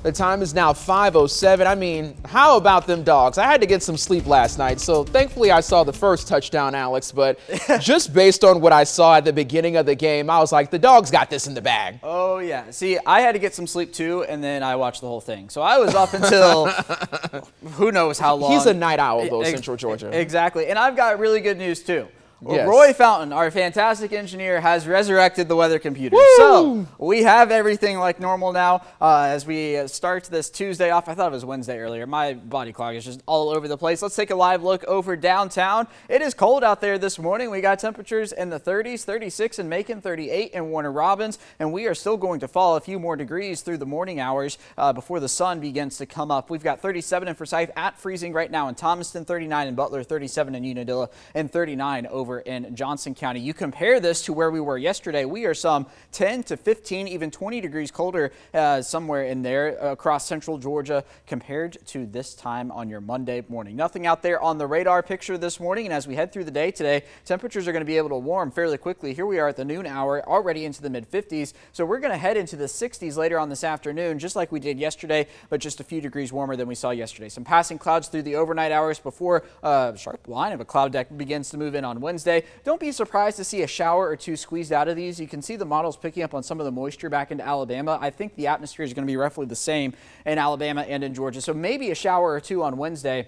The time is now 5:07. I mean, how about them dogs? I had to get some sleep last night, so thankfully I saw the first touchdown, Alex, but just based on what I saw at the beginning of the game, I was like, the dogs got this in the bag. Oh, yeah. See, I had to get some sleep too, and then I watched the whole thing. So I was up until who knows how long. He's a night owl, though, Central Georgia. Exactly. And I've got really good news too. Yes. Roy Fountain, our fantastic engineer, has resurrected the weather computer. Woo! So we have everything like normal now. As we start this Tuesday off, I thought it was Wednesday earlier. My body clock is just all over the place. Let's take a live look over downtown. It is cold out there this morning. We got temperatures in the 30s, 36 in Macon, 38 in Warner Robins, and we are still going to fall a few more degrees through the morning hours before the sun begins to come up. We've got 37 in Forsyth, at freezing right now in Thomaston, 39 in Butler, 37 in Unadilla, and 39 over in Johnson County. You compare this to where we were yesterday, we are some 10 to 15, even 20 degrees colder somewhere in there across central Georgia compared to this time on your Monday morning. Nothing out there on the radar picture this morning, and as we head through the day today, temperatures are going to be able to warm fairly quickly. Here we are at the noon hour, already into the mid-50s, so we're going to head into the 60s later on this afternoon, just like we did yesterday, but just a few degrees warmer than we saw yesterday. Some passing clouds through the overnight hours before a sharp line of a cloud deck begins to move in on Wednesday. Don't be surprised to see a shower or two squeezed out of these. You can see the models picking up on some of the moisture back into Alabama. I think the atmosphere is going to be roughly the same in Alabama and in Georgia. So maybe a shower or two on Wednesday.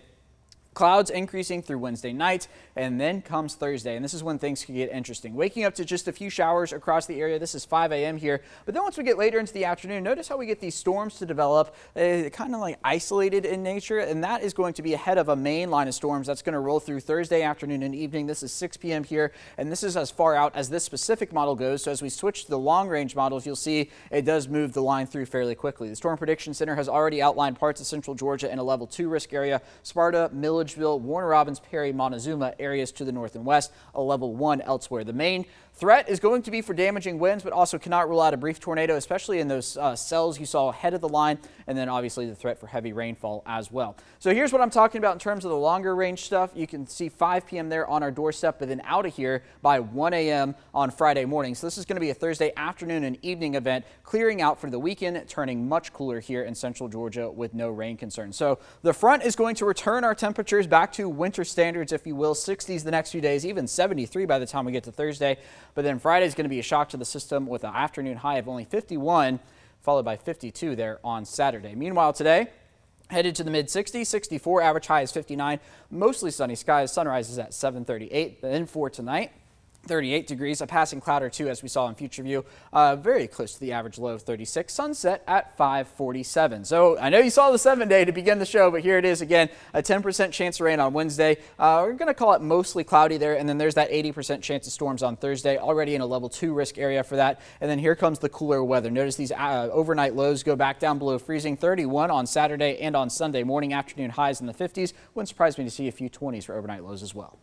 Clouds increasing through Wednesday night, and then comes Thursday, and this is when things could get interesting. Waking up to just a few showers across the area. This is 5 a.m. here, but then once we get later into the afternoon, notice how we get these storms to develop, kind of like isolated in nature, and that is going to be ahead of a main line of storms that's going to roll through Thursday afternoon and evening. This is 6 p.m. here, and this is as far out as this specific model goes. So as we switch to the long-range models, you'll see it does move the line through fairly quickly. The Storm Prediction Center has already outlined parts of central Georgia in a level 2 risk area. Sparta, Milledgeville, Warner Robins, Perry, Montezuma areas to the north and west, a level 1 elsewhere. The main threat is going to be for damaging winds, but also cannot rule out a brief tornado, especially in those cells you saw ahead of the line, and then obviously the threat for heavy rainfall as well. So here's what I'm talking about in terms of the longer range stuff. You can see 5 p.m. there on our doorstep, but then out of here by 1 a.m. on Friday morning. So this is going to be a Thursday afternoon and evening event, clearing out for the weekend, turning much cooler here in central Georgia with no rain concerns. So the front is going to return our temperatures back to winter standards, if you will, 60s the next few days, even 73 by the time we get to Thursday. But then Friday is going to be a shock to the system with an afternoon high of only 51, followed by 52 there on Saturday. Meanwhile, today, headed to the mid-60s, 64, average high is 59, mostly sunny skies. Sunrise is at 7:38. Then for tonight, 38 degrees, a passing cloud or two as we saw in future view, very close to the average low of 36, sunset at 5:47. So I know you saw the 7-day to begin the show, but here it is again, a 10% chance of rain on Wednesday. We're going to call it mostly cloudy there, and then there's that 80% chance of storms on Thursday, already in a level 2 risk area for that. And then here comes the cooler weather. Notice these overnight lows go back down below freezing, 31 on Saturday and on Sunday morning, afternoon highs in the 50s. Wouldn't surprise me to see a few 20s for overnight lows as well.